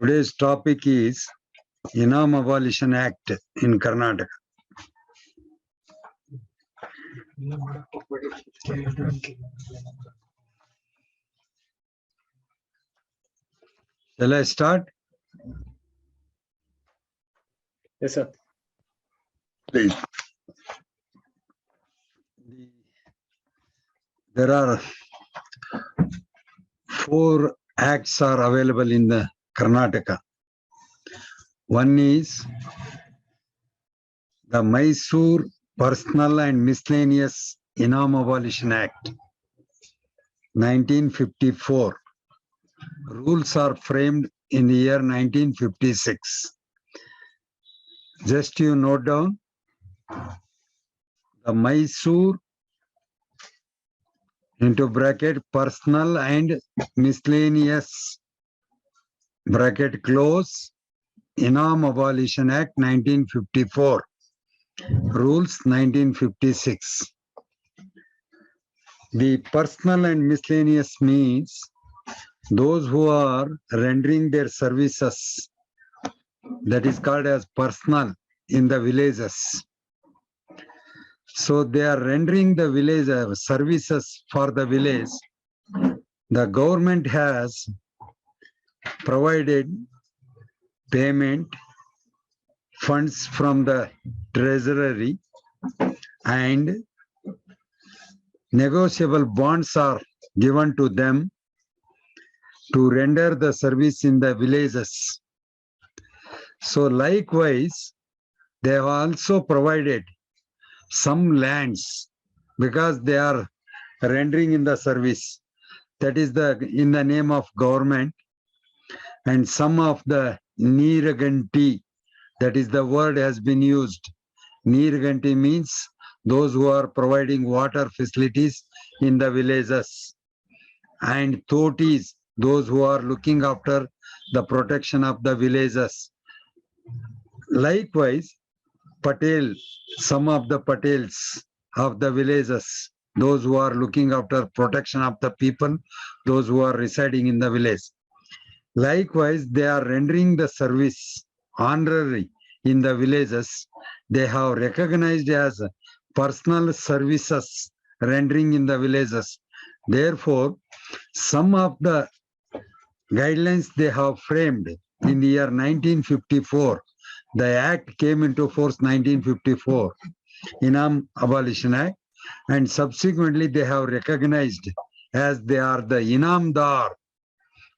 Today's topic is Inam Abolition Act in Karnataka. Shall I start? Yes, sir. Please. There are 4 acts are available in the Karnataka. One is the Mysore Personal and Miscellaneous Inam Abolition Act, 1954. Rules are framed in the year 1956. Just you note down the Mysore into bracket personal and miscellaneous bracket close Inam Abolition Act 1954. Rules 1956. The personal and miscellaneous means those who are rendering their services, that is called as personal in the villages. So they are rendering the village services for the village. The government has provided payment funds from the treasury and negotiable bonds are given to them to render the service in the villages. So likewise, they have also provided some lands because they are rendering in the service, that is in the name of government, and some of the Neeraganti, that is the word has been used. Neeraganti means those who are providing water facilities in the villages, and Totis, those who are looking after the protection of the villages. Likewise, Patel, some of the Patels of the villages, those who are looking after protection of the people, those who are residing in the village. Likewise, they are rendering the service honorary in the villages. They have recognized as personal services rendering in the villages. Therefore, some of the guidelines they have framed in the year 1954. The act came into force 1954, Inam Abolition Act, and subsequently they have recognized as they are the Inamdar.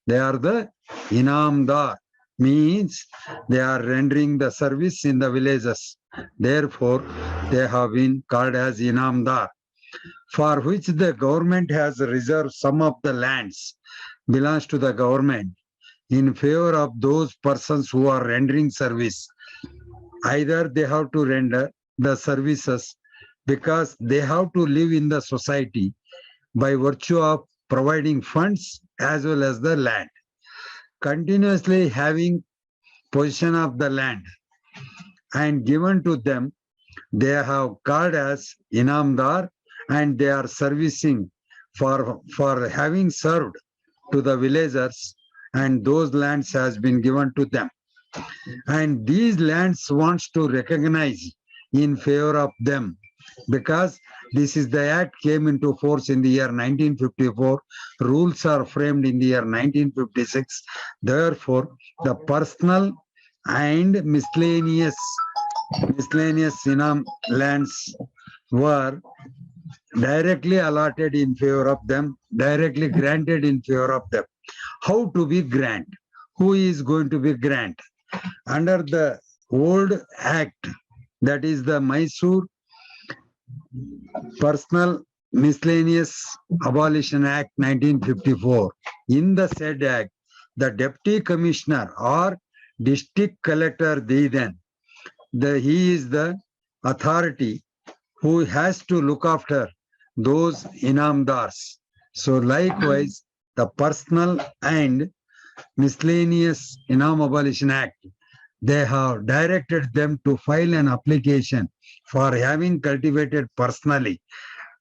They are the Inamdar, means they are rendering the service in the villages. Therefore, they have been called as Inamdar, for which the government has reserved some of the lands belongs to the government in favor of those persons who are rendering service. Either they have to render the services because they have to live in the society by virtue of providing funds as well as the land. Continuously having possession of the land and given to them, they have called as Inamdar, and they are servicing for having served to the villagers, and those lands has been given to them. And these lands wants to recognize in favor of them because this is the act came into force in the year 1954. Rules are framed in the year 1956. Therefore, the personal and miscellaneous Inam lands were directly allotted in favor of them, directly granted in favor of them. How to be grant? Who is going to be grant? Under the old act, that is the Mysore Personal Miscellaneous Abolition Act 1954. In the said act, the deputy commissioner or district collector, he is the authority who has to look after those Inamdars. So likewise, the Personal and Miscellaneous Inam Abolition Act, they have directed them to file an application for having cultivated personally,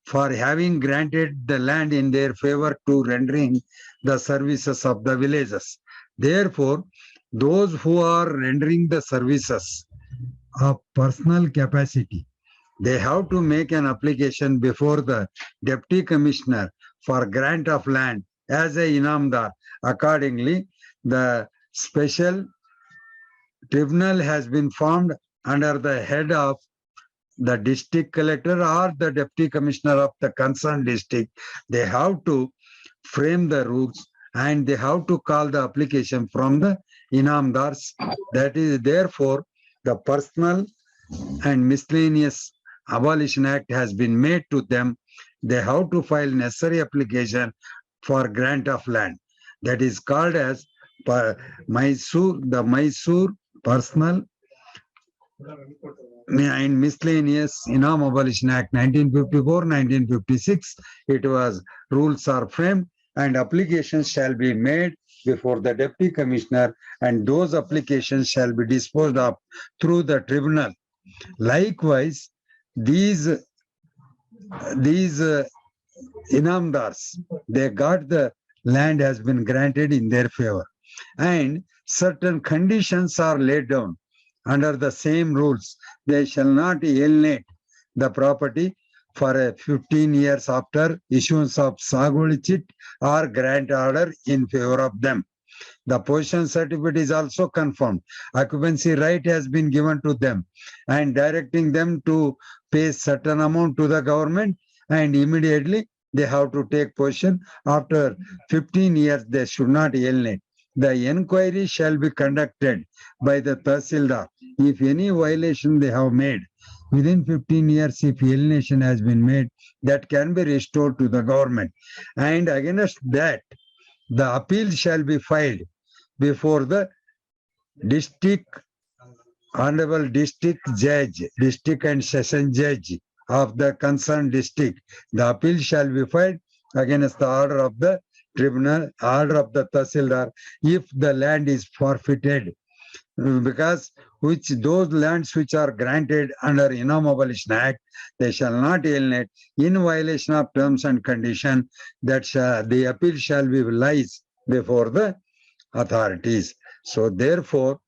for having granted the land in their favor to rendering the services of the villages. Therefore, those who are rendering the services of personal capacity, they have to make an application before the deputy commissioner for grant of land as a inamdar. Accordingly, the special tribunal has been formed under the head of the district collector or the deputy commissioner of the concerned district. They have to frame the rules and they have to call the application from the inamdars. That is, therefore, the personal and miscellaneous abolition act has been made to them. They have to file necessary application for grant of land. That is called as the Mysore Personal and Miscellaneous Inam Abolition Act 1954-1956. It was rules are framed and applications shall be made before the deputy commissioner, and those applications shall be disposed of through the tribunal. Likewise, these inamdars, they got the land has been granted in their favor, and certain conditions are laid down under the same rules. They shall not alienate the property for 15 years after issuance of Sagoli chit or grant order in favor of them. The possession certificate is also confirmed. Occupancy right has been given to them and directing them to pay certain amount to the government, and immediately they have to take possession. After 15 years, they should not alienate. The inquiry shall be conducted by the Tahsildar. If any violation they have made within 15 years, if alienation has been made, that can be restored to the government. And against that, the appeal shall be filed before the district, honorable district judge, district and session judge of the concerned district. The appeal shall be filed against the order of the tribunal, order of the Tahsildar, if the land is forfeited, because those lands which are granted under Inam Abolition Act, they shall not alienate in violation of terms and condition. That the appeal shall be lies before the authorities. So therefore,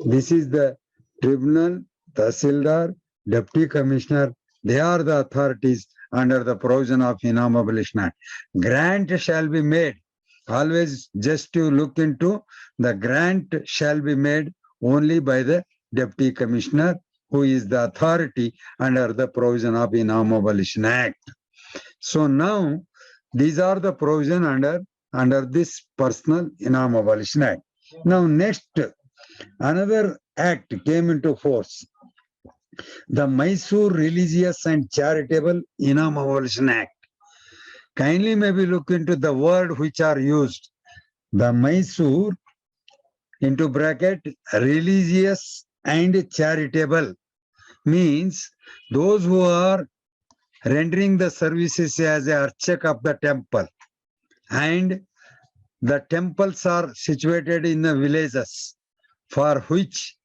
this is the tribunal, Tahsildar, deputy commissioner, they are the authorities under the provision of Inam Abolition Act. Grant shall be made. Always just to look into, the grant shall be made only by the deputy commissioner, who is the authority under the provision of Inam Abolition Act. So now these are the provision under this personal Inam Abolition Act. Now next, another act came into force, the Mysore Religious and Charitable Inam Abolition Act. Kindly maybe look into the word which are used. The Mysore, into bracket, religious and charitable, means those who are rendering the services as a archak of the temple, and the temples are situated in the villages, for which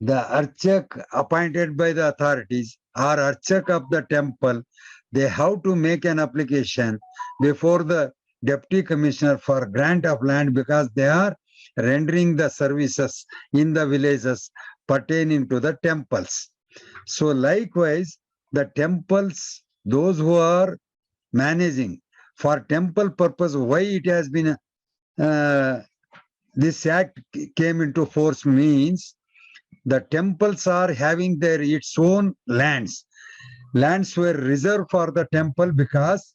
the archak appointed by the authorities or archak of the temple, they have to make an application before the deputy commissioner for grant of land, because they are rendering the services in the villages pertaining to the temples. So likewise, the temples, those who are managing for temple purpose, why it has been this act came into force means the temples are having its own lands. Lands were reserved for the temple, because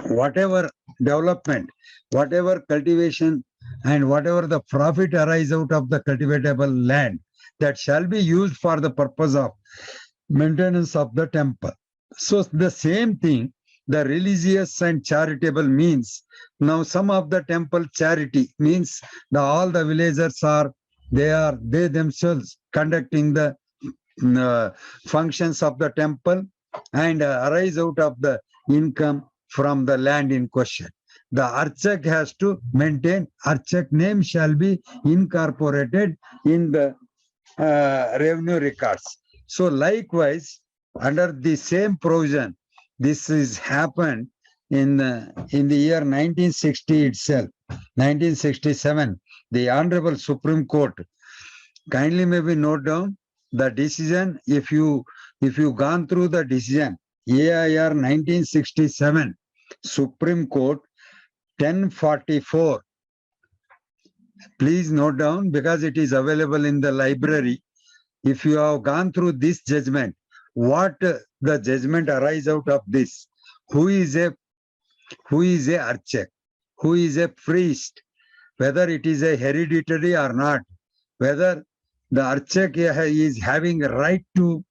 whatever development, whatever cultivation, and whatever the profit arise out of the cultivatable land, that shall be used for the purpose of maintenance of the temple. So the same thing, the religious and charitable means, now some of the temple charity means all the villagers are, they themselves conducting the functions of the temple and arise out of the income from the land in question. The archak has to maintain, archak name shall be incorporated in the revenue records. So likewise, under the same provision, this is happened in the year 1960 itself, 1967. the Honorable Supreme Court. Kindly maybe note down the decision. If you gone through the decision, AIR 1967, Supreme Court 1044. Please note down because it is available in the library. If you have gone through this judgment, what the judgment arise out of this? Who is a archek? Who is a priest? Whether it is a hereditary or not, whether the archek is having a right to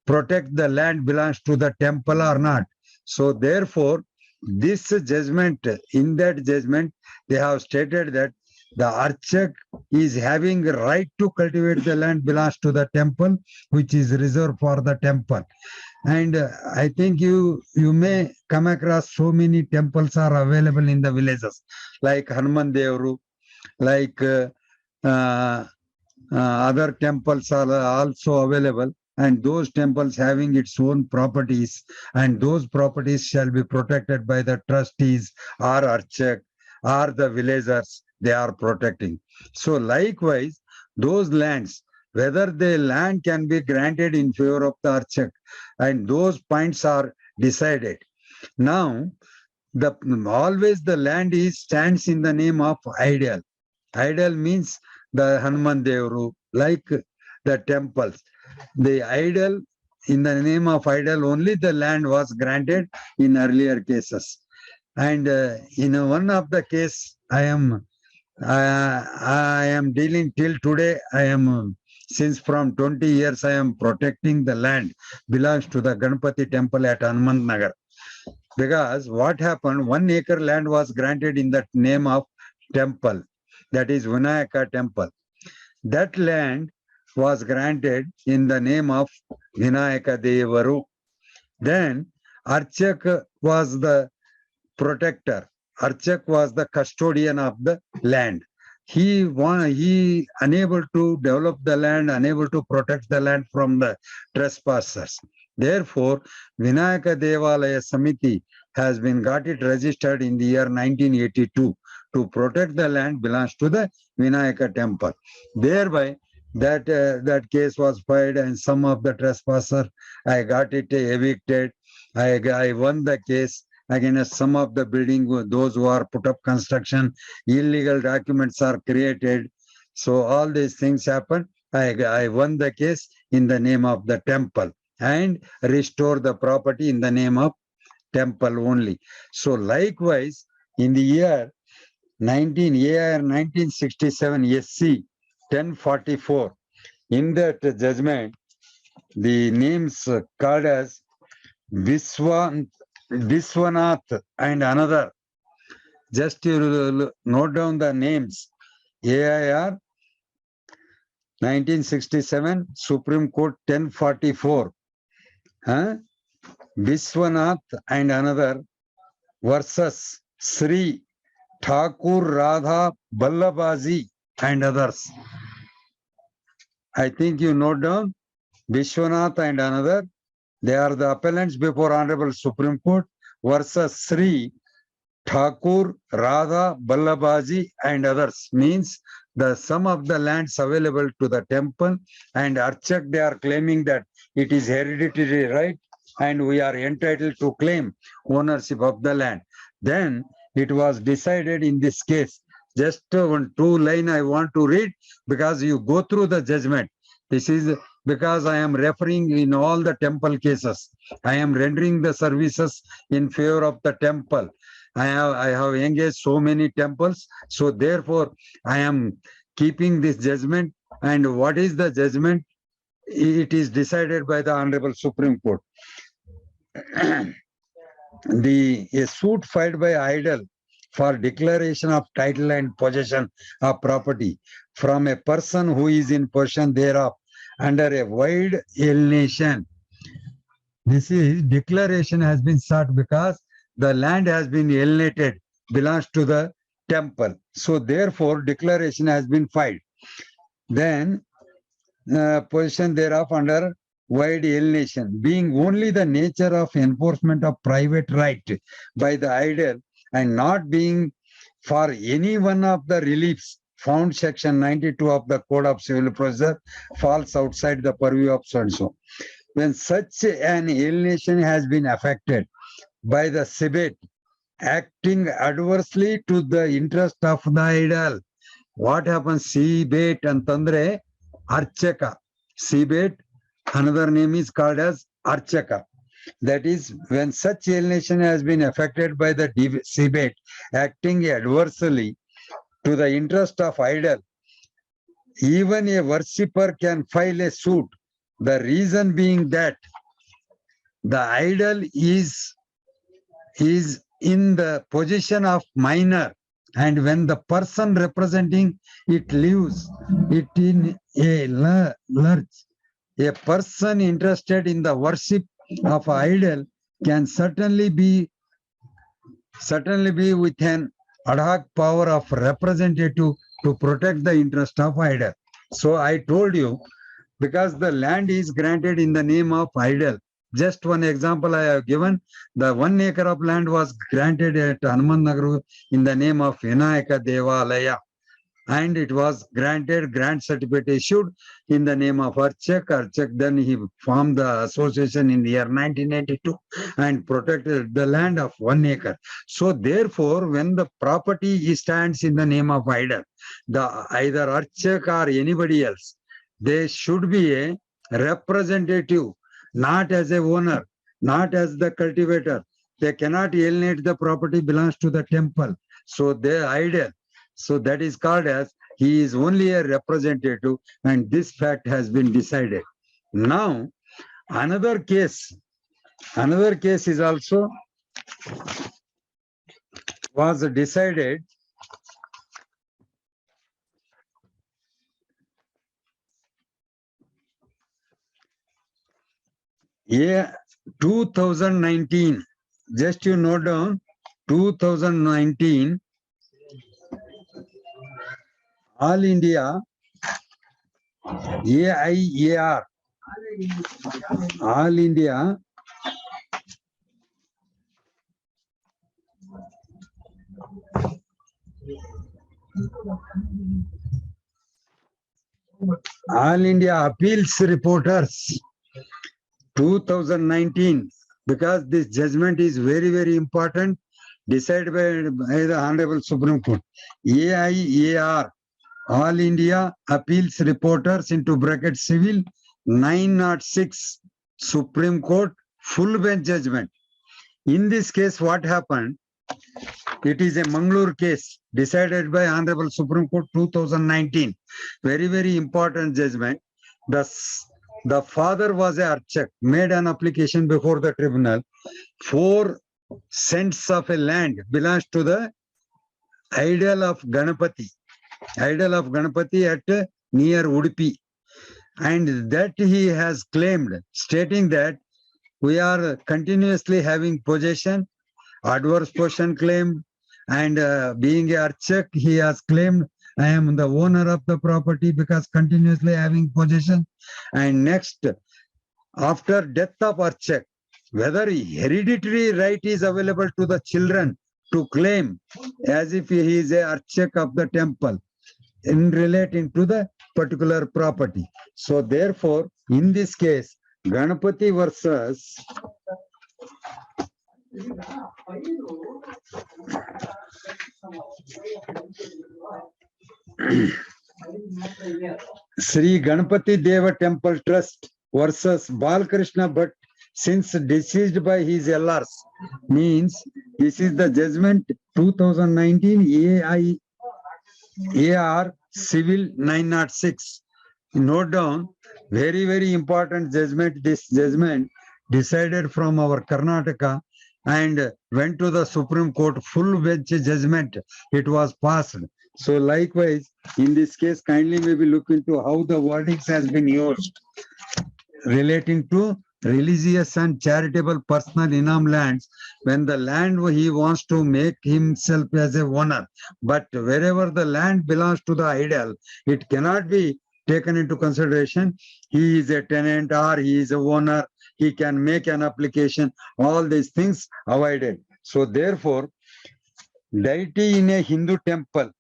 protect the land belongs to the temple or not. So therefore, this judgment, in that judgment, they have stated that the archek is having a right to cultivate the land belongs to the temple, which is reserved for the temple. And I think you may come across so many temples are available in the villages, like Hanuman Devaru, like other temples are also available, and those temples having its own properties, and those properties shall be protected by the trustees or archek or the villagers they are protecting. So likewise, those lands, whether the land can be granted in favor of the archek, and those points are decided. Now, always the land stands in the name of idol. Idol means the Hanuman Devaru, like the temples. The idol, in the name of idol, only the land was granted in earlier cases. And in one of the case, I am dealing till today. I am since from 20 years I am protecting the land belongs to the Ganpati temple at Hanuman Nagar. Because what happened, 1 acre land was granted in the name of temple, that is Vinayaka temple. That land was granted in the name of Vinayaka Devaru. Then Archak was the protector. Archak was the custodian of the land. He unable to develop the land, unable to protect the land from the trespassers. Therefore, Vinayaka Devalaya Samiti has been got it registered in the year 1982 to protect the land belongs to the Vinayaka temple. Thereby, that case was filed, and some of the trespasser, I got it evicted. I won the case against some of the building, those who are put up construction, illegal documents are created. So all these things happen. I won the case in the name of the temple and restore the property in the name of temple only. So likewise, in the year 1967 SC 1044, in that judgment, the names called as Viswanath and another. Just you note down the names. AIR 1967 Supreme Court 1044. Viswanath and another versus Sri Thakur Radha Ballabaji and others. I think you note down Vishwanath and another. They are the appellants before Honorable Supreme Court versus Sri Thakur Radha Ballabaji and others. Means the sum of the lands available to the temple and Archak, they are claiming that it is hereditary right and we are entitled to claim ownership of the land. Then it was decided in this case. Just one two line I want to read because you go through the judgment. This is because I am referring in all the temple cases. I am rendering the services in favor of the temple. I have engaged so many temples. So therefore, I am keeping this judgment. And what is the judgment? It is decided by the Honorable Supreme Court. A suit filed by idol for declaration of title and possession of property from a person who is in possession thereof under a wide alienation. This is declaration has been sought because the land has been alienated, belongs to the temple. So therefore, declaration has been filed. Then possession thereof under wide alienation, being only the nature of enforcement of private right by the idol and not being for any one of the reliefs found section 92 of the Code of Civil Procedure falls outside the purview of so and so. When such an alienation has been affected by the Sibet acting adversely to the interest of the idol, what happens? Sibet antandre Archaka. Sibet, another name is called as Archaka. That is, when such alienation has been affected by the Sibet acting adversely to the interest of idol, even a worshipper can file a suit. The reason being that the idol is in the position of minor, and when the person representing it leaves it in a lurch, a person interested in the worship of idol can certainly be with an ad hoc power of representative to protect the interest of idol. So I told you, because the land is granted in the name of idol. Just one example I have given. The 1 acre of land was granted at Hanuman Nagar in the name of Vinayaka Devalaya. And it was granted, grant certificate issued in the name of Archak. Archak, then he formed the association in the year 1992 and protected the land of 1 acre. So therefore, when the property stands in the name of idol, either Archak or anybody else, they should be a representative, not as a owner, not as the cultivator. They cannot alienate the property belongs to the temple. So they idol. So that is called as he is only a representative, and this fact has been decided. Now, another case is also was decided. Yeah, 2019, just you note down, 2019, All India AIAR, All India Appeals Reporters 2019, because this judgment is very, very important, decided by the Honorable Supreme Court. AIAR, All India Appeals Reporters into bracket civil 906 Supreme Court full bench judgment. In this case, what happened? It is a Mangalore case decided by Honorable Supreme Court 2019. Very, very important judgment. The father was a archak, made an application before the tribunal. 4 cents of a land belongs to the idol of Ganapati at near Udupi. And that he has claimed, stating that we are continuously having possession, adverse possession claimed, and being a archak, he has claimed, I am the owner of the property because continuously having possession. And next, after death of archak, whether hereditary right is available to the children to claim as if he is a archak of the temple in relating to the particular property. So therefore, in this case, Ganapati versus Sri Ganapati Deva Temple Trust versus Balkrishna Bhatt, since deceased by his LRs, means this is the judgment 2019 AR Civil 906. Note down, very, very important judgment. This judgment decided from our Karnataka and went to the Supreme Court, full bench judgment. It was passed. So likewise, in this case, kindly maybe look into how the wordings has been used relating to religious and charitable personal Inam lands, when the land he wants to make himself as a owner, but wherever the land belongs to the idol, it cannot be taken into consideration. He is a tenant or he is a owner, he can make an application, all these things avoided. So therefore, deity in a Hindu temple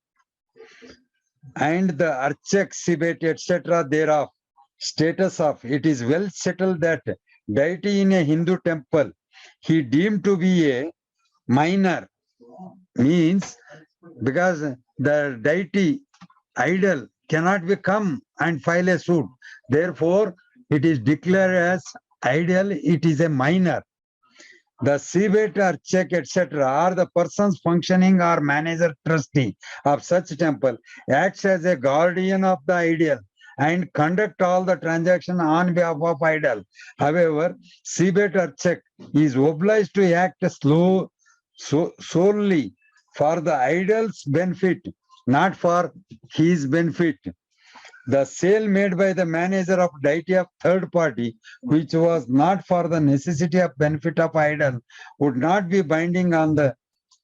and the Archak, Sibet, etc. thereof. Status of it is well settled that deity in a Hindu temple he deemed to be a minor, means because the deity idol cannot become and file a suit. Therefore, it is declared as idol, it is a minor. The Cebet or check, etc., are the persons functioning or manager trustee of such temple, acts as a guardian of the idol and conduct all the transaction on behalf of idol. However, Cebet or check is obliged to act solely for the idol's benefit, not for his benefit. The sale made by the manager of deity of third party, which was not for the necessity of benefit of idol, would not be binding on the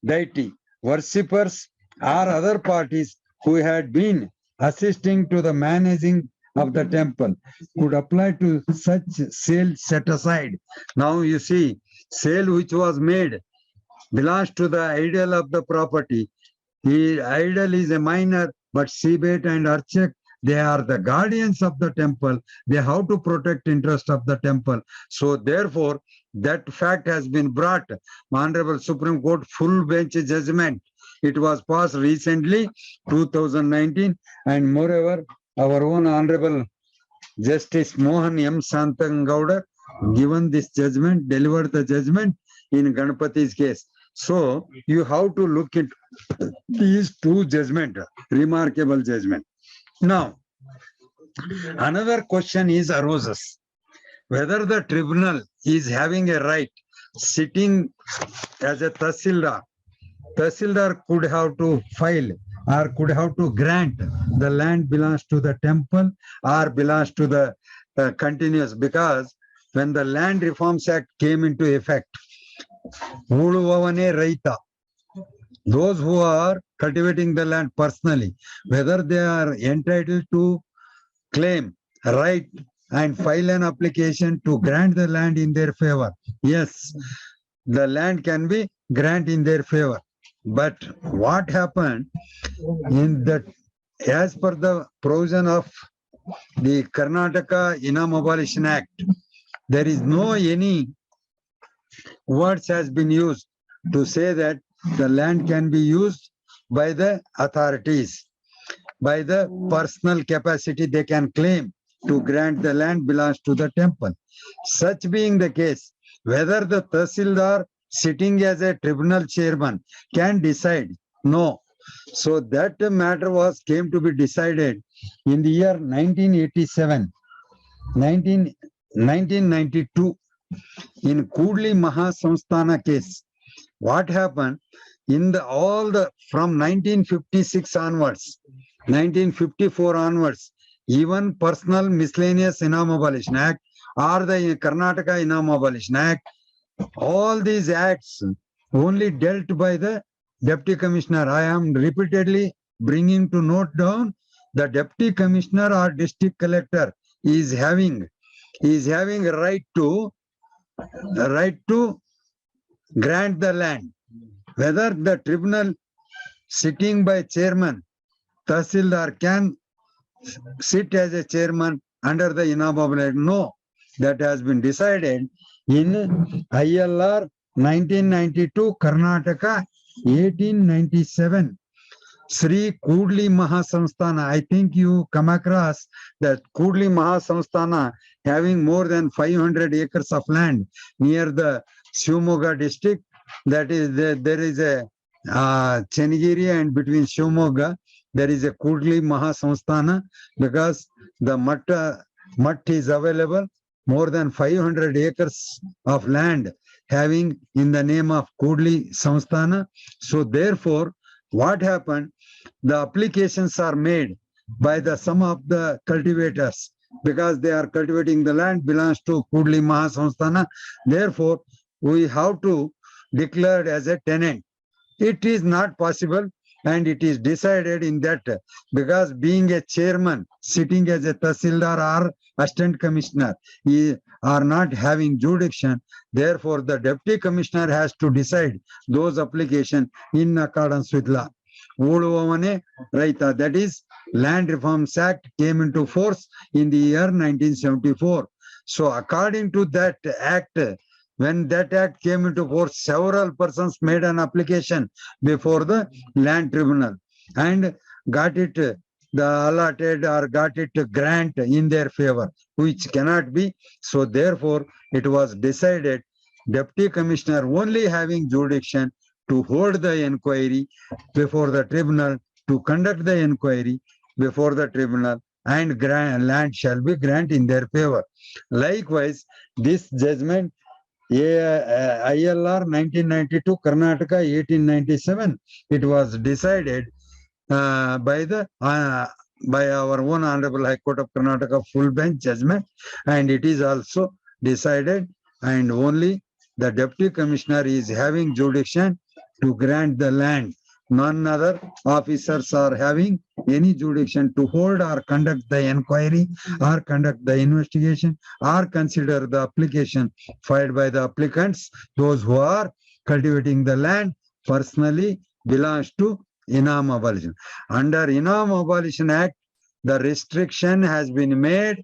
deity. Worshippers or other parties who had been assisting to the managing of the temple could apply to such sale set aside. Now you see, sale which was made belongs to the idol of the property. The idol is a minor, but Sibet and Archak, they are the guardians of the temple. They have to protect interest of the temple. So therefore, that fact has been brought. Honorable Supreme Court full bench judgment. It was passed recently, 2019, and moreover, our own Honorable Justice Mohan M. Santangowda given this judgment, delivered the judgment in Ganapati's case. So you have to look at these two judgment, remarkable judgment. Now, another question is arises, whether the tribunal is having a right sitting as a Tahsildar. Tahsildar could have to file or could have to grant the land belongs to the temple or belongs to the continuous, because when the Land Reforms Act came into effect, Uluvavane Raita, those who are cultivating the land personally, whether they are entitled to claim, right, and file an application to grant the land in their favor. Yes, the land can be granted in their favor. But what happened in that, as per the provision of the Karnataka Inam Abolition Act, there is no any words has been used to say that the land can be used by the authorities. By the personal capacity, they can claim to grant the land belongs to the temple. Such being the case, whether the Tahsildar sitting as a tribunal chairman can decide, no. So that matter came to be decided in the year 1987, 1992 in Kudli Mahasamsthana case. What happened in from 1956 onwards, 1954 onwards, even personal miscellaneous Inam Abolition Act or the Karnataka Inam Abolition Act, all these acts only dealt by the Deputy Commissioner. I am repeatedly bringing to note down the Deputy Commissioner or District Collector is having a right to grant the land. Whether the tribunal sitting by chairman, Tahsildar can sit as a chairman under the Inam Abolition. No, that has been decided in ILR 1992, Karnataka 1897. Sri Kudli Mahasamsthana. I think you come across that Kudli Mahasamsthana having more than 500 acres of land near the Shivamogga district. That is, there is a Chenigiri, and between Shivamogga, there is a Kudli Mahasamsthana, because the mutt is available, more than 500 acres of land having in the name of Kudli Samsthana. So therefore, what happened? The applications are made by some of the cultivators, because they are cultivating the land belongs to Kudli Mahasamsthana. Therefore, we have to declare as a tenant. It is not possible, and it is decided in that, because being a chairman, sitting as a Tahsildar or Assistant Commissioner, are not having jurisdiction. Therefore, the Deputy Commissioner has to decide those applications in accordance with law. Uluvavane Raita, that is Land Reforms Act came into force in the year 1974. So according to that act, when that act came into force, several persons made an application before the land tribunal and got it the allotted or got it grant in their favor, which cannot be. So therefore, it was decided deputy commissioner only having jurisdiction to hold the inquiry before the tribunal, to conduct the inquiry before the tribunal, and land shall be granted in their favor. Likewise, this judgment ILR 1992, Karnataka 1897, it was decided by our own Honorable High Court of Karnataka full bench judgment, and it is also decided, and only the deputy commissioner is having jurisdiction to grant the land. None other officers are having any jurisdiction to hold or conduct the inquiry or conduct the investigation or consider the application filed by the applicants. Those who are cultivating the land personally belongs to Inam Abolition. Under Inam Abolition Act, the restriction has been made.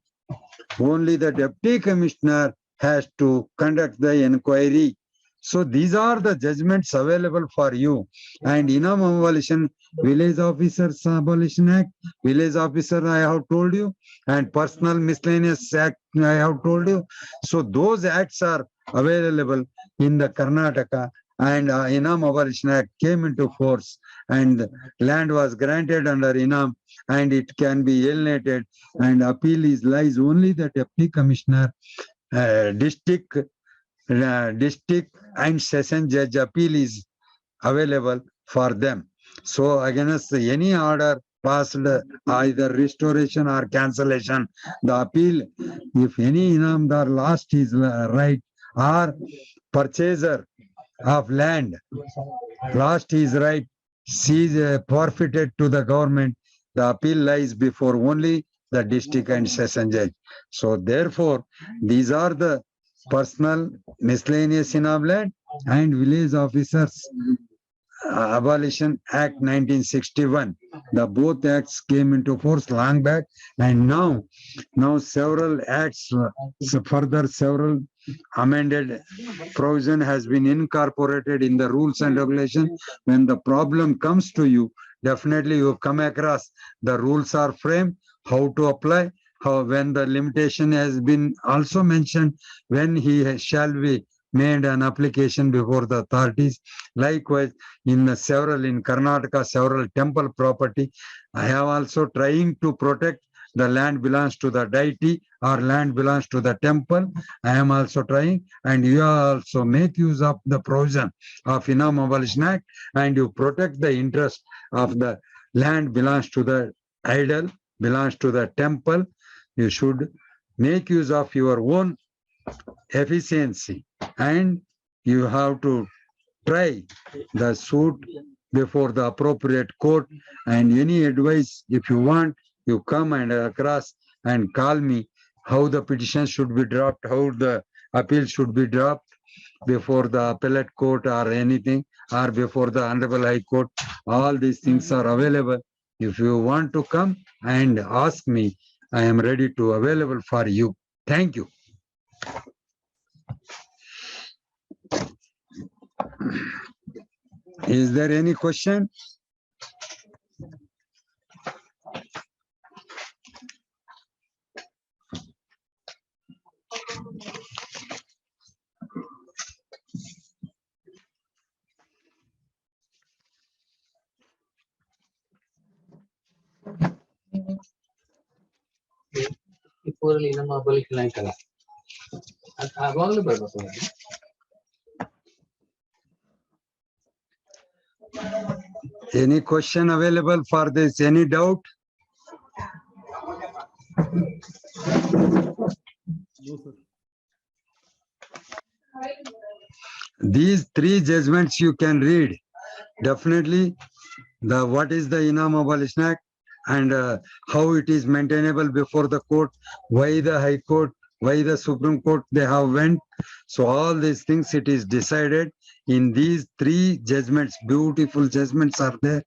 Only the deputy commissioner has to conduct the inquiry. So these are the judgments available for you. And Inam Abolition, Village Officers Abolition Act, Village Officer I have told you, and Personal Miscellaneous Act I have told you. So those acts are available in the Karnataka, and Inam Abolition Act came into force, and land was granted under Inam, and it can be alienated, and appeal lies only the deputy commissioner, district and session judge appeal is available for them. So against any order passed, either restoration or cancellation, the appeal, if any inamdar lost his right, or purchaser of land lost his right, seized, forfeited to the government, the appeal lies before only the district and session judge. So therefore, these are the personal miscellaneous Inam land and village officers Abolition Act 1961. The both acts came into force long back, and now several acts, further several amended provision has been incorporated in the rules and regulation. When the problem comes to you, definitely you come across the rules are framed, how to apply, how when the limitation has been also mentioned, when he shall be made an application before the authorities. Likewise, in Karnataka, several temple property, I have also trying to protect the land belongs to the deity or land belongs to the temple. I am also trying, and you also make use of the provision of Inam Abolition Act, and you protect the interest of the land belongs to the idol, belongs to the temple. You should make use of your own efficiency, and you have to try the suit before the appropriate court. And any advice, if you want, you come and across and call me how the petition should be dropped, how the appeal should be dropped before the appellate court or anything, or before the Honorable High Court. All these things are available. If you want to come and ask me, I am ready to available for you. Thank you. Is there any question? ಪೂರಲ್ಲಿ ನಮ್ಮ Abolition ಆಯ್ತಲ್ಲ ಅವಾಗಲೂ ಬರ್ಬೇಕು. Any question available for this? Any doubt? These three judgments you can read. Definitely, what is the Inam Abolition Act, and how it is maintainable before the court, why the High Court, why the Supreme Court they have went. So all these things, it is decided in these three judgments. Beautiful judgments are there.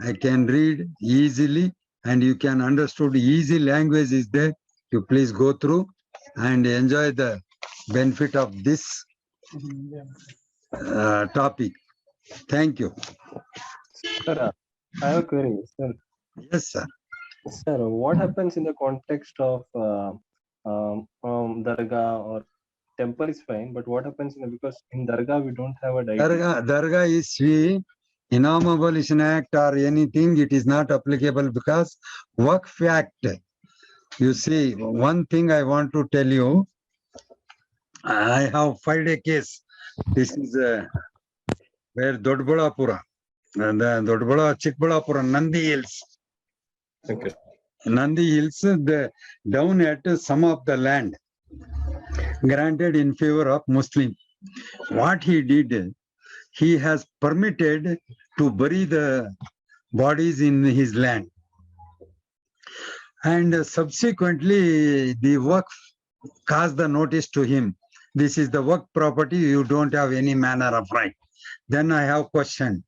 I can read easily, and you can understood easy language is there. You please go through and enjoy the benefit of this topic. Thank you. Sir, I have a query. Sir, Yes, sir. sir, what happens in the context of dargah or temple is fine, but what happens because in dargah we don't have a deity. Dargah is Inam Abolition Act or anything, it is not applicable because Waqf Act. You see, one thing I want to tell you, I have filed a case. This is where Dodbalapura, the Dodbala, Chikbalapura, Nandi Hills. Thank you. Nandi Hills, down at some of the land granted in favor of Muslim. What he did, he has permitted to bury the bodies in his land. And subsequently, the Waqf caused the notice to him. This is the Waqf property, you don't have any manner of right. Then I have questioned.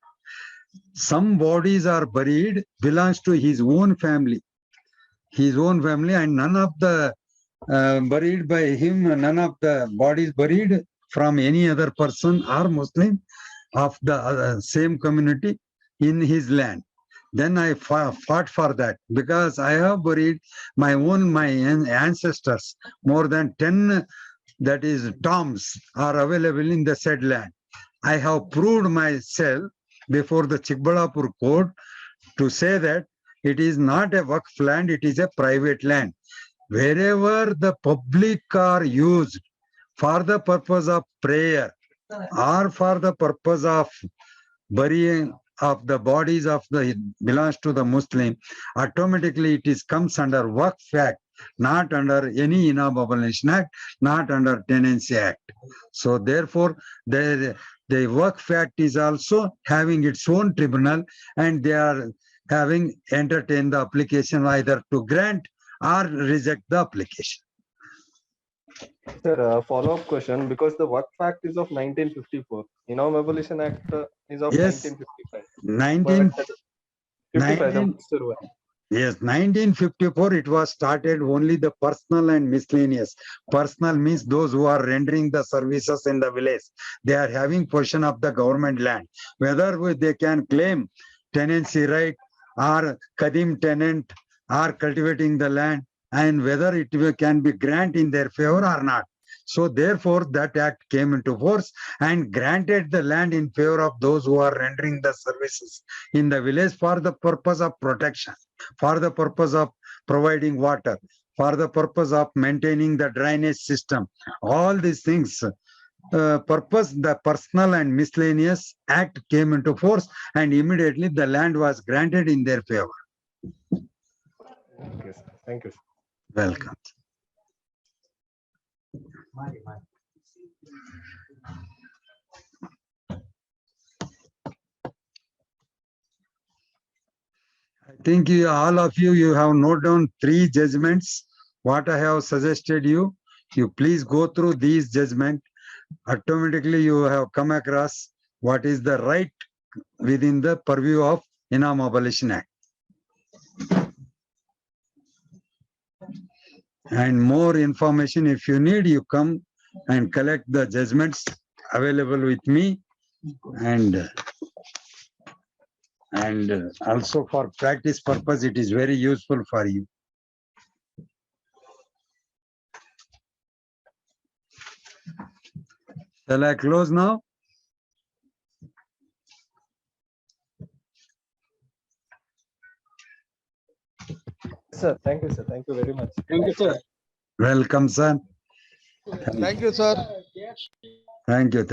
Some bodies are buried, belongs to his own family. His own family, and none of the buried by him, none of the bodies buried from any other person or Muslim of the same community in his land. Then I fought for that because I have buried my ancestors. More than 10, that is, tombs are available in the said land. I have proved myself before the Chikbalapur court to say that it is not a Waqf land, it is a private land. Wherever the public are used for the purpose of prayer or for the purpose of burying of the bodies of the belongs to the Muslim, automatically it is comes under Waqf Act, not under any Inam Abolition Act, not under Tenancy Act. So therefore, the Waqf Act is also having its own tribunal, and they are having entertained the application either to grant or reject the application. Sir, follow-up question, because the Waqf Act is of 1954. Inam Abolition Act is of Yes, 1955. 19, But 55, the 19 master one. Yes, 1954, it was started only the personal and miscellaneous. Personal means those who are rendering the services in the village. They are having possession of the government land. Whether they can claim tenancy right or Kadim tenant or cultivating the land, and whether it can be granted in their favor or not. So therefore, that act came into force and granted the land in favor of those who are rendering the services in the village for the purpose of protection, for the purpose of providing water, for the purpose of maintaining the drainage system. All these things, the personal and miscellaneous act came into force, and immediately the land was granted in their favor. Okay, sir. Thank you, sir. Welcome. I think all of you have noted down 3 judgments. What I have suggested you, you please go through these judgments. Automatically you have come across what is the right within the purview of Inam Abolition Act. And more information, if you need, you come and collect the judgments available with me, and also for practice purpose, it is very useful for you. Shall I close now? Sir, thank you, sir. Thank you very much. Thank you, sir. Welcome, son. Thank you, sir. Thank you.